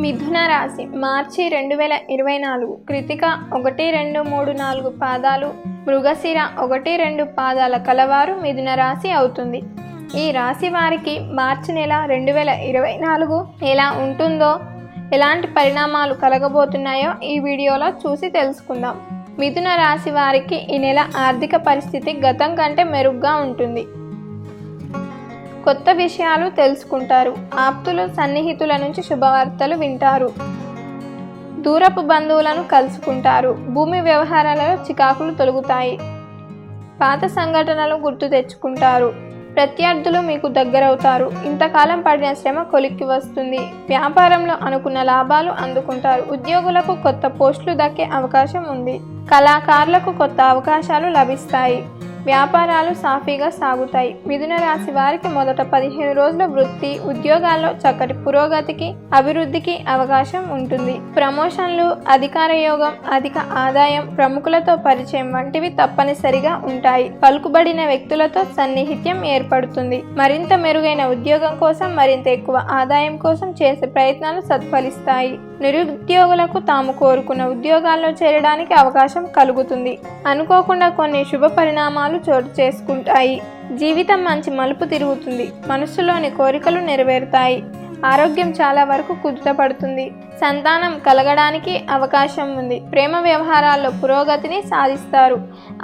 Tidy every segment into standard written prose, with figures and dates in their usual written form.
మిథున రాశి మార్చి 2024 కృతిక 1, 2, 3, 4 పాదాలు, మృగశిర 1, 2 పాదాల కలవారు మిథున రాశి అవుతుంది. ఈ రాశి వారికి మార్చి నెల 2024 ఎలా ఉంటుందో, ఎలాంటి పరిణామాలు కలగబోతున్నాయో ఈ వీడియోలో చూసి తెలుసుకుందాం. మిథున రాశి వారికి ఈ నెల ఆర్థిక పరిస్థితి గతం కంటే మెరుగ్గా ఉంటుంది. కొత్త విషయాలు తెలుసుకుంటారు. ఆప్తులు, సన్నిహితుల నుంచి శుభవార్తలు వింటారు. దూరపు బంధువులను కలుసుకుంటారు. భూమి వ్యవహారాలలో చికాకులు తొలగుతాయి. పాత సంఘటనలు గుర్తు తెచ్చుకుంటారు. ప్రత్యర్థులు మీకు దగ్గరవుతారు. ఇంతకాలం పడిన శ్రమ కొలిక్కి వస్తుంది. వ్యాపారంలో అనుకున్న లాభాలు అందుకుంటారు. ఉద్యోగులకు కొత్త పోస్టులు దక్కే అవకాశం ఉంది. కళాకారులకు కొత్త అవకాశాలు లభిస్తాయి. వ్యాపారాలు సాఫీగా సాగుతాయి. మిథున రాశి వారికి మొదట 15 రోజుల వృత్తి, ఉద్యోగాల్లో చక్కటి పురోగతికి, అభివృద్ధికి అవకాశం ఉంటుంది. ప్రమోషన్లు, అధికార యోగం, అధిక ఆదాయం, ప్రముఖులతో పరిచయం వంటివి తప్పనిసరిగా ఉంటాయి. పలుకుబడిన వ్యక్తులతో సన్నిహిత్యం ఏర్పడుతుంది. మరింత మెరుగైన ఉద్యోగం కోసం, మరింత ఎక్కువ ఆదాయం కోసం చేసే ప్రయత్నాలు సత్ఫలిస్తాయి. నిరుద్యోగులకు తాము కోరుకున్న ఉద్యోగాల్లో చేరడానికి అవకాశం కలుగుతుంది. అనుకోకుండా కొన్ని శుభ పరిణామాలు చోటు చేసుకుంటాయి. జీవితం మంచి మలుపు తిరుగుతుంది. మనస్సులోని కోరికలు నెరవేరుతాయి. ఆరోగ్యం చాలా వరకు కుదుటపడుతుంది. సంతానం కలగడానికి అవకాశం ఉంది. ప్రేమ వ్యవహారాల్లో పురోగతిని సాధిస్తారు.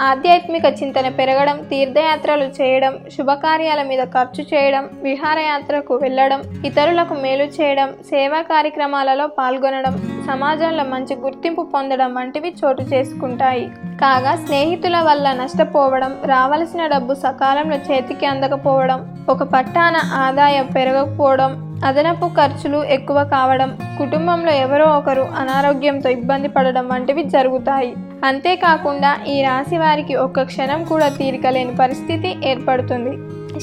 ఆధ్యాత్మిక చింతన పెరగడం, తీర్థయాత్రలు చేయడం, శుభకార్యాల మీద ఖర్చు చేయడం, విహారయాత్రకు వెళ్ళడం, ఇతరులకు మేలు చేయడం, సేవా కార్యక్రమాలలో పాల్గొనడం, సమాజంలో మంచి గుర్తింపు పొందడం వంటివి చోటు చేసుకుంటాయి. కాగా స్నేహితుల వల్ల నష్టపోవడం, రావలసిన డబ్బు సకాలంలో చేతికి అందకపోవడం, ఒక పట్టాన ఆదాయం పెరగకపోవడం, అదనపు ఖర్చులు ఎక్కువ కావడం, కుటుంబంలో ఎవరో ఒకరు అనారోగ్యంతో ఇబ్బంది పడడం వంటివి జరుగుతాయి. అంతేకాకుండా ఈ రాశి వారికి ఒక్క క్షణం కూడా తీరిక లేని పరిస్థితి ఏర్పడుతుంది.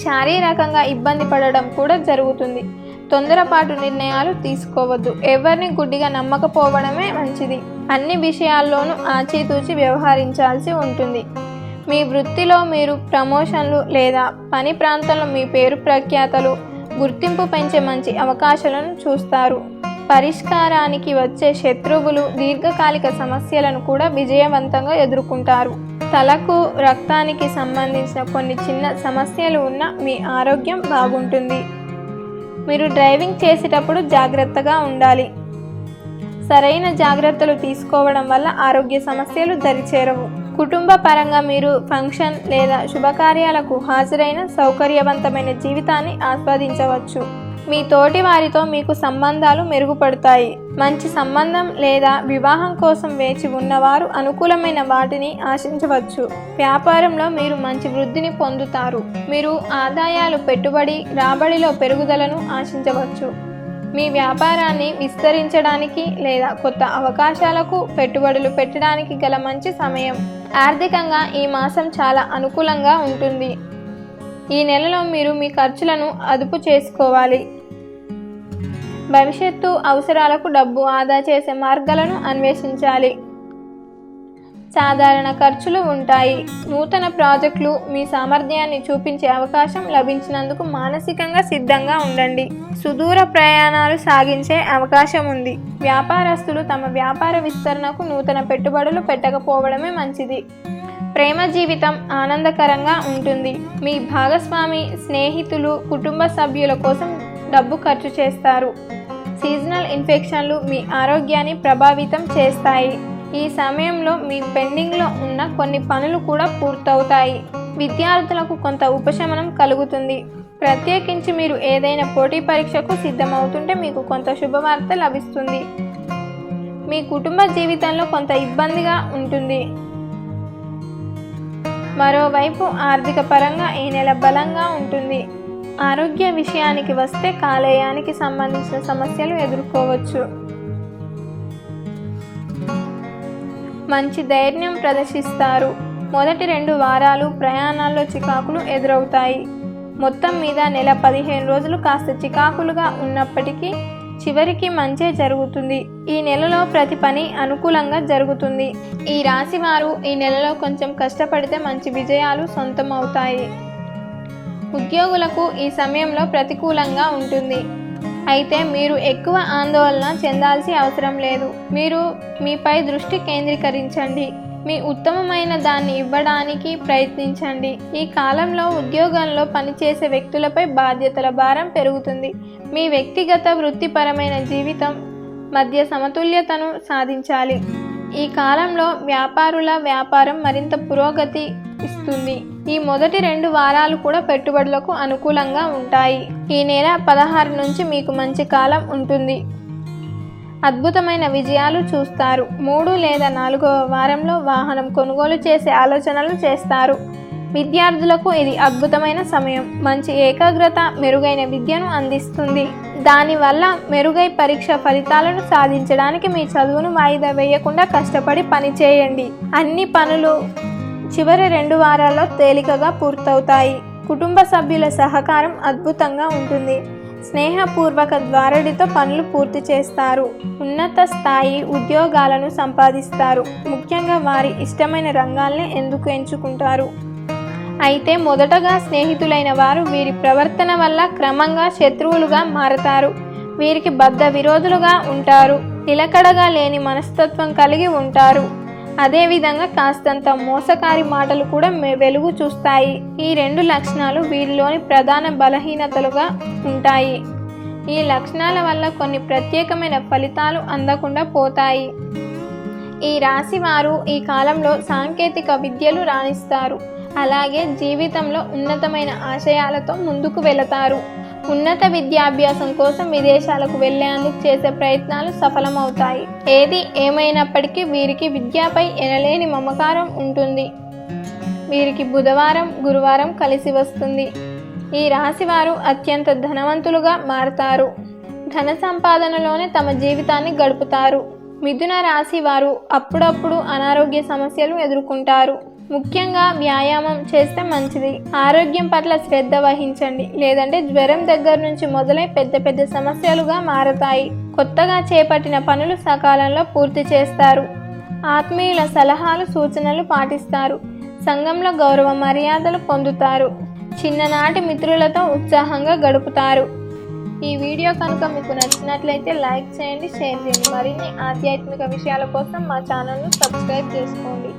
శారీరకంగా ఇబ్బంది పడడం కూడా జరుగుతుంది. తొందరపాటు నిర్ణయాలు తీసుకోవద్దు. ఎవరిని గుడ్డిగా నమ్మకపోవడమే మంచిది. అన్ని విషయాల్లోనూ ఆచితూచి వ్యవహరించాల్సి ఉంటుంది. మీ వృత్తిలో మీరు ప్రమోషన్లు లేదా పని ప్రాంతంలో మీ పేరు ప్రఖ్యాతలు, గుర్తింపు పెంచే మంచి అవకాశాలను చూస్తారు. పరిష్కారానికి వచ్చే శత్రువులు, దీర్ఘకాలిక సమస్యలను కూడా విజయవంతంగా ఎదుర్కొంటారు. తలకు, రక్తానికి సంబంధించిన కొన్ని చిన్న సమస్యలు ఉన్న మీ ఆరోగ్యం బాగుంటుంది. మీరు డ్రైవింగ్ చేసేటప్పుడు జాగ్రత్తగా ఉండాలి. సరైన జాగ్రత్తలు తీసుకోవడం వల్ల ఆరోగ్య సమస్యలు దరిచేరవు. కుటుంబ పరంగా మీరు ఫంక్షన్ లేదా శుభకార్యాలకు హాజరైన సౌకర్యవంతమైన జీవితాన్ని ఆస్వాదించవచ్చు. మీ తోటి వారితో మీకు సంబంధాలు మెరుగుపడతాయి. మంచి సంబంధం లేదా వివాహం కోసం వేచి ఉన్నవారు అనుకూలమైన వాటిని ఆశించవచ్చు. వ్యాపారంలో మీరు మంచి వృద్ధిని పొందుతారు. మీరు ఆదాయాలు, పెట్టుబడి, రాబడిలో పెరుగుదలను ఆశించవచ్చు. మీ వ్యాపారాన్ని విస్తరించడానికి లేదా కొత్త అవకాశాలకు పెట్టుబడులు పెట్టడానికి గల మంచి సమయం. ఆర్థికంగా ఈ మాసం చాలా అనుకూలంగా ఉంటుంది. ఈ నెలలో మీరు మీ ఖర్చులను అదుపు చేసుకోవాలి. భవిష్యత్తు అవసరాలకు డబ్బు ఆదా చేసే మార్గాలను అన్వేషించాలి. సాధారణ ఖర్చులు ఉంటాయి. నూతన ప్రాజెక్టులు, మీ సామర్థ్యాన్ని చూపించే అవకాశం లభించినందుకు మానసికంగా సిద్ధంగా ఉండండి. సుదూర ప్రయాణాలు సాగించే అవకాశం ఉంది. వ్యాపారస్తులు తమ వ్యాపార విస్తరణకు నూతన పెట్టుబడులు పెట్టకపోవడమే మంచిది. ప్రేమ జీవితం ఆనందకరంగా ఉంటుంది. మీ భాగస్వామి, స్నేహితులు, కుటుంబ సభ్యుల కోసం డబ్బు ఖర్చు చేస్తారు. సీజనల్ ఇన్ఫెక్షన్లు మీ ఆరోగ్యాన్ని ప్రభావితం చేస్తాయి. ఈ సమయంలో మీ పెండింగ్లో ఉన్న కొన్ని పనులు కూడా పూర్తవుతాయి. విద్యార్థులకు కొంత ఉపశమనం కలుగుతుంది. ప్రత్యేకించి మీరు ఏదైనా పోటీ పరీక్షకు సిద్ధమవుతుంటే మీకు కొంత శుభవార్త లభిస్తుంది. మీ కుటుంబ జీవితంలో కొంత ఇబ్బందిగా ఉంటుంది. మరోవైపు ఆర్థిక పరంగా ఈ నెల బలంగా ఉంటుంది. ఆరోగ్య విషయానికి వస్తే కాలేయానికి సంబంధించిన సమస్యలు ఎదుర్కోవచ్చు. మంచి ధైర్యం ప్రదర్శిస్తారు. మొదటి 2 వారాలు ప్రయాణాల్లో చికాకులు ఎదురవుతాయి. మొత్తం మీద నెల 15 రోజులు కాస్త చికాకులుగా ఉన్నప్పటికీ చివరికి మంచే జరుగుతుంది. ఈ నెలలో ప్రతి పని అనుకూలంగా జరుగుతుంది. ఈ రాశి వారు ఈ నెలలో కొంచెం కష్టపడితే మంచి విజయాలు సొంతం అవుతాయి. ఉద్యోగులకు ఈ సమయంలో ప్రతికూలంగా ఉంటుంది. అయితే మీరు ఎక్కువ ఆందోళన చెందాల్సిన అవసరం లేదు. మీరు మీపై దృష్టి కేంద్రీకరించండి. మీ ఉత్తమమైన దాన్ని ఇవ్వడానికి ప్రయత్నించండి. ఈ కాలంలో ఉద్యోగంలో పనిచేసే వ్యక్తులపై బాధ్యతల భారం పెరుగుతుంది. మీ వ్యక్తిగత వృత్తిపరమైన జీవితం మధ్య సమతుల్యతను సాధించాలి. ఈ కాలంలో వ్యాపారుల వ్యాపారం మరింత పురోగతి ఇస్తుంది. ఈ మొదటి 2 వారాలు కూడా పెట్టుబడులకు అనుకూలంగా ఉంటాయి. ఈ నెల 16 నుంచి మీకు మంచి కాలం ఉంటుంది. అద్భుతమైన విజయాలు చూస్తారు. 3 లేదా 4వ వారంలో వాహనం కొనుగోలు చేసే ఆలోచనలు చేస్తారు. విద్యార్థులకు ఇది అద్భుతమైన సమయం. మంచి ఏకాగ్రత మెరుగైన విద్యను అందిస్తుంది. దానివల్ల మెరుగై పరీక్ష ఫలితాలను సాధించడానికి మీ చదువును వాయిదా వేయకుండా కష్టపడి పనిచేయండి. అన్ని పనులు చివరి 2 వారాల్లో తేలికగా పూర్తవుతాయి. కుటుంబ సభ్యుల సహకారం అద్భుతంగా ఉంటుంది. స్నేహపూర్వక ద్వారడితో పనులు పూర్తి చేస్తారు. ఉన్నత స్థాయి ఉద్యోగాలను సంపాదిస్తారు. ముఖ్యంగా వారి ఇష్టమైన రంగాల్ని ఎందుకు ఎంచుకుంటారు. అయితే మొదటగా స్నేహితులైన వారు వీరి ప్రవర్తన వల్ల క్రమంగా శత్రువులుగా మారతారు. వీరికి బద్ధ విరోధులుగా ఉంటారు. నిలకడగా లేని మనస్తత్వం కలిగి ఉంటారు. అదేవిధంగా కాస్తంత మోసకారి మాటలు కూడా వెలుగు చూస్తాయి. ఈ 2 లక్షణాలు వీరిలోని ప్రధాన బలహీనతలుగా ఉంటాయి. ఈ లక్షణాల వల్ల కొన్ని ప్రత్యేకమైన ఫలితాలు అందకుండా పోతాయి. ఈ రాశి వారు ఈ కాలంలో సాంకేతిక విద్యలు రాణిస్తారు. అలాగే జీవితంలో ఉన్నతమైన ఆశయాలతో ముందుకు వెళతారు. ఉన్నత విద్యాభ్యాసం కోసం విదేశాలకు వెళ్లేందుకు చేసే ప్రయత్నాలు సఫలమవుతాయి. ఏది ఏమైనప్పటికీ వీరికి విద్యపై ఎనలేని మమకారం ఉంటుంది. వీరికి బుధవారం గురువారం కలిసి వస్తుంది. ఈ రాశి వారు అత్యంత ధనవంతులుగా మారతారు. ధన సంపాదనలోనే తమ జీవితాన్ని గడుపుతారు. మిథున రాశి వారు అప్పుడప్పుడు అనారోగ్య సమస్యలు ఎదుర్కొంటారు. ముఖ్యంగా వ్యాయామం చేస్తే మంచిది. ఆరోగ్యం పట్ల శ్రద్ధ వహించండి. లేదంటే జ్వరం దగ్గర నుంచి మొదలై పెద్ద పెద్ద సమస్యలుగా మారతాయి. కొత్తగా చేపట్టిన పనులు సకాలంలో పూర్తి చేస్తారు. ఆత్మీయుల సలహాలు సూచనలు పాటిస్తారు. సంఘంలో గౌరవ మర్యాదలు పొందుతారు. చిన్ననాటి మిత్రులతో ఉత్సాహంగా గడుపుతారు. ఈ వీడియో కనుక మీకు నచ్చినట్లయితే లైక్ చేయండి, షేర్ చేయండి. మరిన్ని ఆధ్యాత్మిక విషయాల కోసం మా ఛానల్ను సబ్స్క్రైబ్ చేసుకోండి.